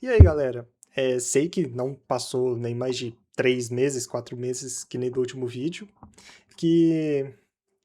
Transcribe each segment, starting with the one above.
E aí, galera? Sei que não passou nem mais de 3 meses, 4 meses, que nem do último vídeo, que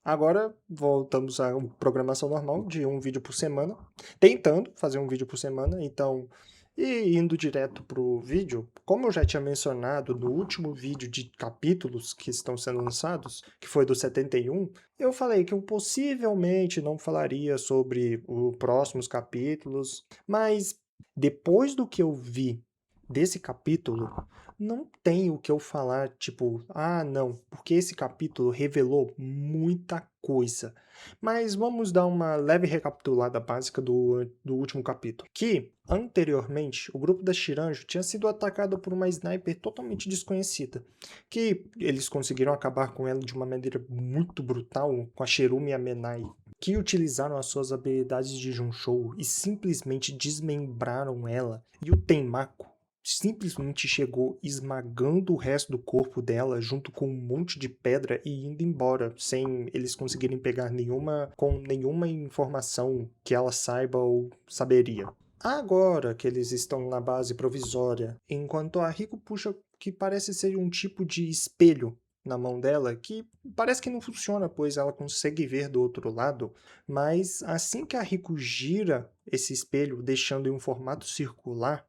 agora voltamos à programação normal de um vídeo por semana, tentando fazer um vídeo por semana, então, e indo direto pro vídeo, como eu já tinha mencionado no último vídeo de capítulos que estão sendo lançados, que foi do 71, eu falei que eu possivelmente não falaria sobre os próximos capítulos, mas depois do que eu vi desse capítulo, não tem o que eu falar, tipo, ah, não, porque esse capítulo revelou muita coisa. Mas vamos dar uma leve recapitulada básica do último capítulo. Que, anteriormente, o grupo da Shiranjo tinha sido atacado por uma sniper totalmente desconhecida. Que eles conseguiram acabar com ela de uma maneira muito brutal, com a Cherumi e a Menai, que utilizaram as suas habilidades de Junshou e simplesmente desmembraram ela. E o Tenmaku simplesmente chegou esmagando o resto do corpo dela junto com um monte de pedra e indo embora, sem eles conseguirem pegar nenhuma informação que ela saiba ou saberia. Agora que eles estão na base provisória, enquanto a Rico puxa que parece ser um tipo de espelho na mão dela, que parece que não funciona, pois ela consegue ver do outro lado, mas assim que a Rico gira esse espelho, deixando em um formato circular,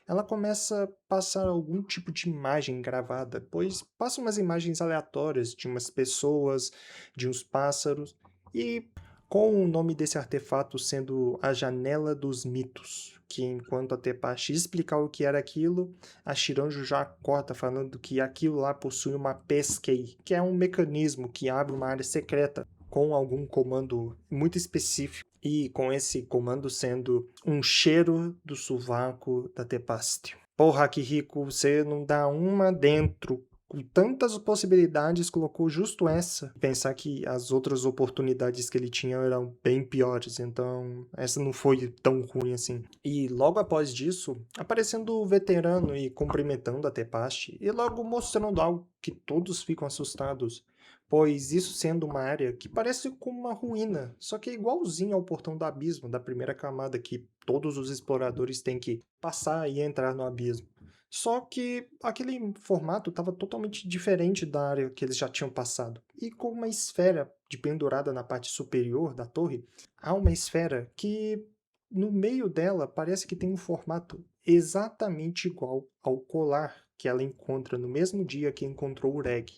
ela começa a passar algum tipo de imagem gravada, pois passa umas imagens aleatórias de umas pessoas, de uns pássaros, e com o nome desse artefato sendo a Janela dos Mitos, que enquanto a Tepashi explicar o que era aquilo, a Shiranjo já corta falando que aquilo lá possui uma Pesquei, que é um mecanismo que abre uma área secreta com algum comando muito específico, e com esse comando sendo um cheiro do sovaco da Tepastio. Porra, que rico, você não dá uma dentro. Com tantas possibilidades, colocou justo essa. Pensar que as outras oportunidades que ele tinha eram bem piores, então essa não foi tão ruim assim. E logo após disso, aparecendo o veterano e cumprimentando a Tepashi, e logo mostrando algo que todos ficam assustados, pois isso sendo uma área que parece como uma ruína, só que é igualzinho ao portão do abismo, da primeira camada que todos os exploradores têm que passar e entrar no abismo. Só que aquele formato estava totalmente diferente da área que eles já tinham passado. E com uma esfera de pendurada na parte superior da torre, há uma esfera que no meio dela parece que tem um formato exatamente igual ao colar que ela encontra no mesmo dia que encontrou o Reg.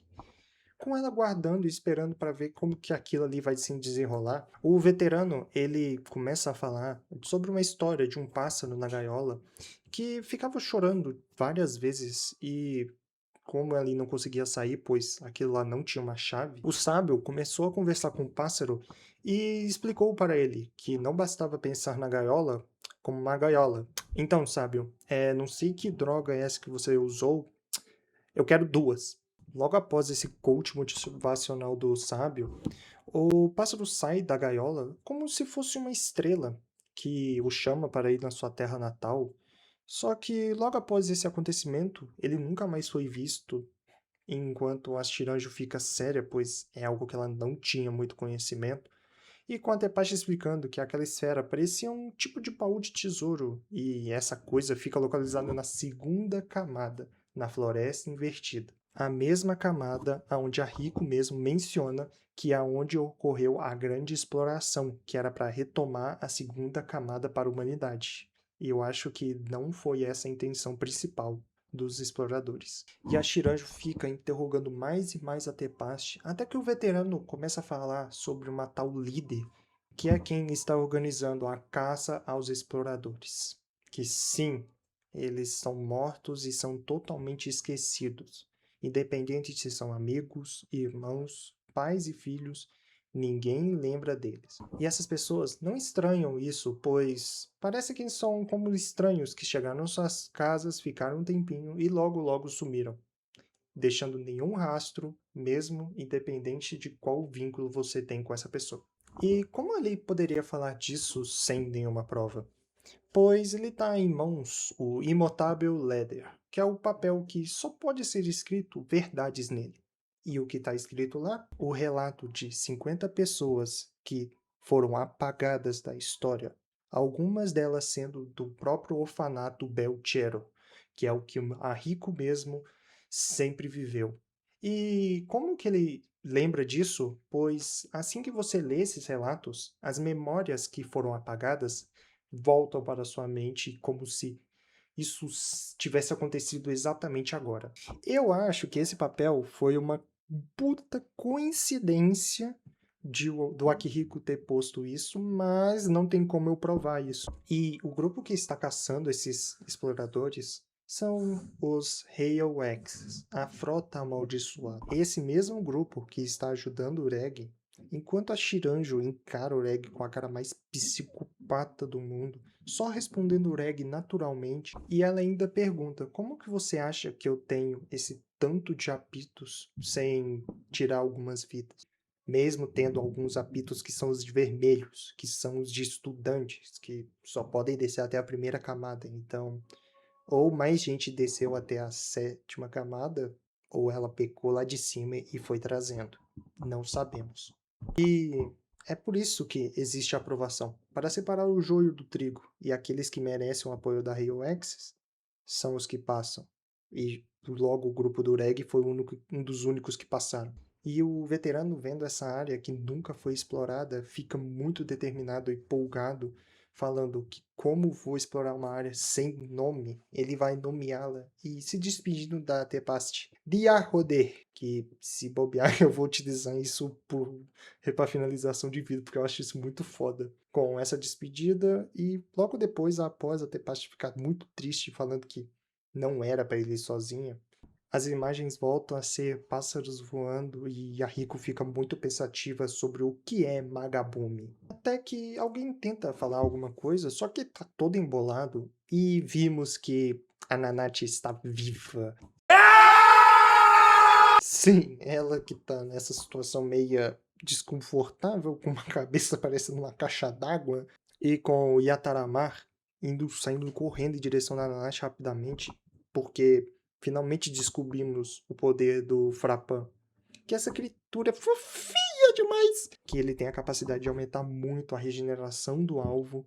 Com ela guardando e esperando para ver como que aquilo ali vai se desenrolar, o veterano, ele começa a falar sobre uma história de um pássaro na gaiola que ficava chorando várias vezes e como ele não conseguia sair, pois aquilo lá não tinha uma chave, o sábio começou a conversar com o pássaro e explicou para ele que não bastava pensar na gaiola como uma gaiola. Então, sábio, não sei que droga é essa que você usou, eu quero duas. Logo após esse coach motivacional do sábio, o pássaro sai da gaiola como se fosse uma estrela que o chama para ir na sua terra natal. Só que logo após esse acontecimento, ele nunca mais foi visto, enquanto a Shiranjo fica séria, pois é algo que ela não tinha muito conhecimento. E com a Tepashi explicando que aquela esfera parecia um tipo de baú de tesouro, e essa coisa fica localizada na segunda camada, na floresta invertida. A mesma camada onde a Rico mesmo menciona que é onde ocorreu a grande exploração, que era para retomar a segunda camada para a humanidade. E eu acho que não foi essa a intenção principal dos exploradores. E a Shiranjo fica interrogando mais e mais a Tepashi, até que o veterano começa a falar sobre uma tal líder, que é quem está organizando a caça aos exploradores. Que sim, eles são mortos e são totalmente esquecidos. Independente se são amigos, irmãos, pais e filhos, ninguém lembra deles. E essas pessoas não estranham isso, pois parece que são como estranhos que chegaram em suas casas, ficaram um tempinho e logo logo sumiram, deixando nenhum rastro, mesmo independente de qual vínculo você tem com essa pessoa. E como ele poderia falar disso sem nenhuma prova? Pois ele está em mãos o Immutable Ledger, que é o papel que só pode ser escrito verdades nele. E o que está escrito lá? O relato de 50 pessoas que foram apagadas da história algumas delas sendo do próprio orfanato Belchero, que é o que a Rico mesmo sempre viveu. E como que ele lembra disso? Pois assim que você lê esses relatos, as memórias que foram apagadas voltam para sua mente como se isso tivesse acontecido exatamente agora. Eu acho que esse papel foi uma puta coincidência do Akihiko ter posto isso, mas não tem como eu provar isso. E o grupo que está caçando esses exploradores são os Hail-X, a Frota Amaldiçoada. Esse mesmo grupo que está ajudando o Reg, enquanto a Shiranjo encara o Reg com a cara mais psicopata do mundo, só respondendo o Reg naturalmente, e ela ainda pergunta: como que você acha que eu tenho esse tanto de apitos sem tirar algumas vidas? Mesmo tendo alguns apitos que são os de vermelhos, que são os de estudantes, que só podem descer até a primeira camada. Então, ou mais gente desceu até a 7ª camada, ou ela pecou lá de cima e foi trazendo. Não sabemos. E é por isso que existe a aprovação, para separar o joio do trigo, e aqueles que merecem o apoio da Rio Axis são os que passam. E logo o grupo do Reg foi um dos únicos que passaram. E o veterano, vendo essa área que nunca foi explorada, fica muito determinado e empolgado, falando que como vou explorar uma área sem nome, ele vai nomeá-la e se despedindo da Tepast Diarroder, que se bobear eu vou utilizar isso para finalização de vida, porque eu acho isso muito foda. Com essa despedida e logo depois, após a Tepast ficar muito triste, falando que não era para ele ir sozinha, as imagens voltam a ser pássaros voando e a Rico fica muito pensativa sobre o que é Magabume. Até que alguém tenta falar alguma coisa, só que tá todo embolado e vimos que a Nanate está viva. Sim, ela que tá nessa situação meia desconfortável, com uma cabeça parecendo uma caixa d'água, e com o Yataramar saindo correndo em direção da Nanashi rapidamente, porque finalmente descobrimos o poder do Frapan. Que essa criatura é fofinha demais! Que ele tem a capacidade de aumentar muito a regeneração do alvo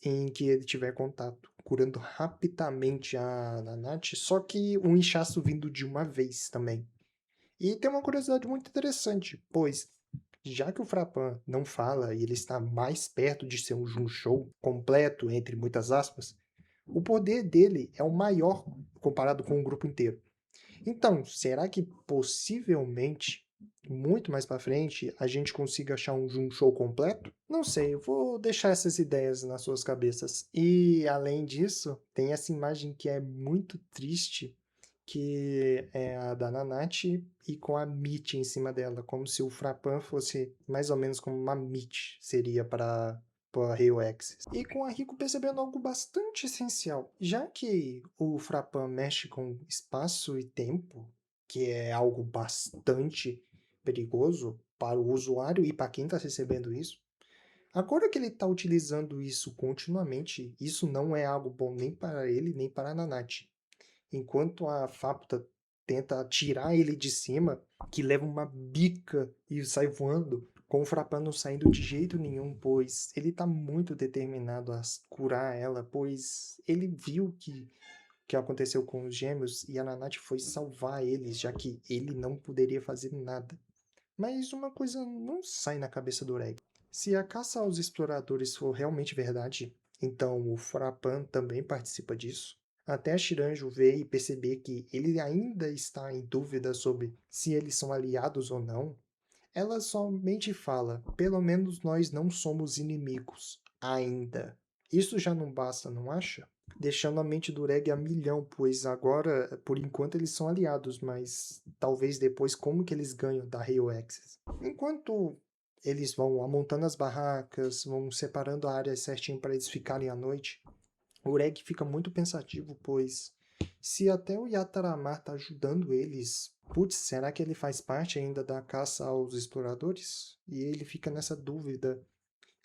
em que ele tiver contato, curando rapidamente a Nanate, só que um inchaço vindo de uma vez também. E tem uma curiosidade muito interessante, pois já que o Frapan não fala e ele está mais perto de ser um Junshou completo, entre muitas aspas, o poder dele é o maior comparado com o grupo inteiro. Então, será que possivelmente, muito mais para frente, a gente consiga achar um Junshou completo? Não sei, eu vou deixar essas ideias nas suas cabeças. E além disso, tem essa imagem que é muito triste, que é a da Nanate e com a Mitch em cima dela, como se o Frapan fosse mais ou menos como uma Mitch seria para a Rio Axis. E com a Rico percebendo algo bastante essencial, já que o Frapan mexe com espaço e tempo, que é algo bastante perigoso para o usuário e para quem está recebendo isso. Agora que ele está utilizando isso continuamente, isso não é algo bom nem para ele, nem para a Nanate. Enquanto a Fápta tenta tirar ele de cima, que leva uma bica e sai voando, com o Frapan não saindo de jeito nenhum, pois ele está muito determinado a curar ela, pois ele viu que aconteceu com os gêmeos e a Nanate foi salvar eles, já que ele não poderia fazer nada. Mas uma coisa não sai na cabeça do Reg. Se a caça aos exploradores for realmente verdade, então o Frapan também participa disso. Até a Shiranjo ver e perceber que ele ainda está em dúvida sobre se eles são aliados ou não, ela somente fala: pelo menos nós não somos inimigos, ainda. Isso já não basta, não acha? Deixando a mente do Reg a milhão, pois agora, por enquanto, eles são aliados, mas talvez depois como que eles ganham da Rio Axis? Enquanto eles vão amontando as barracas, vão separando a área certinho para eles ficarem à noite, o Reg fica muito pensativo, pois se até o Yataramar tá ajudando eles, putz, será que ele faz parte ainda da caça aos exploradores? E ele fica nessa dúvida.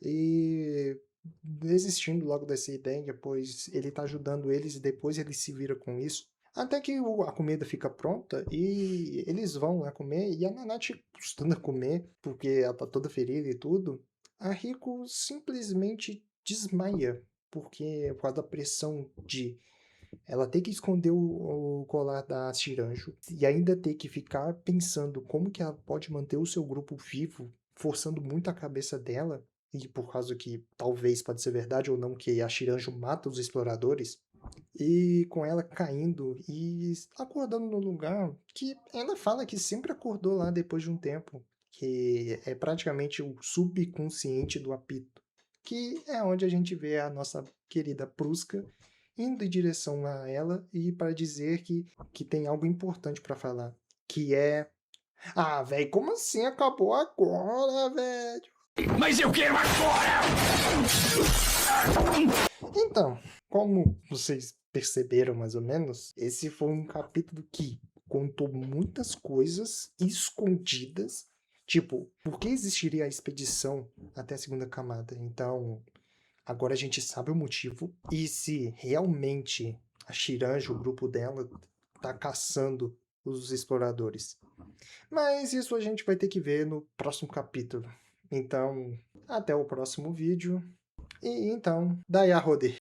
E desistindo logo dessa ideia, pois ele tá ajudando eles e depois ele se vira com isso. Até que a comida fica pronta e eles vão lá comer, e a Nanate custando a comer, porque ela tá toda ferida e tudo. A Rico simplesmente desmaia, porque por causa da pressão de ela ter que esconder o colar da Shiranjo e ainda ter que ficar pensando como que ela pode manter o seu grupo vivo, forçando muito a cabeça dela, e por causa que talvez pode ser verdade ou não, que a Shiranjo mata os exploradores, e com ela caindo e acordando no lugar que ela fala que sempre acordou lá depois de um tempo, que é praticamente o subconsciente do Apito, que é onde a gente vê a nossa querida Pruska indo em direção a ela e para dizer que tem algo importante para falar, que é... Ah, velho, como assim acabou agora, velho? Mas eu quero agora! Então, como vocês perceberam mais ou menos, esse foi um capítulo que contou muitas coisas escondidas, tipo, por que existiria a expedição até a segunda camada? Então, agora a gente sabe o motivo e se realmente a Shiranja, o grupo dela, tá caçando os exploradores. Mas isso a gente vai ter que ver no próximo capítulo. Então, até o próximo vídeo. E então, daí a Rode.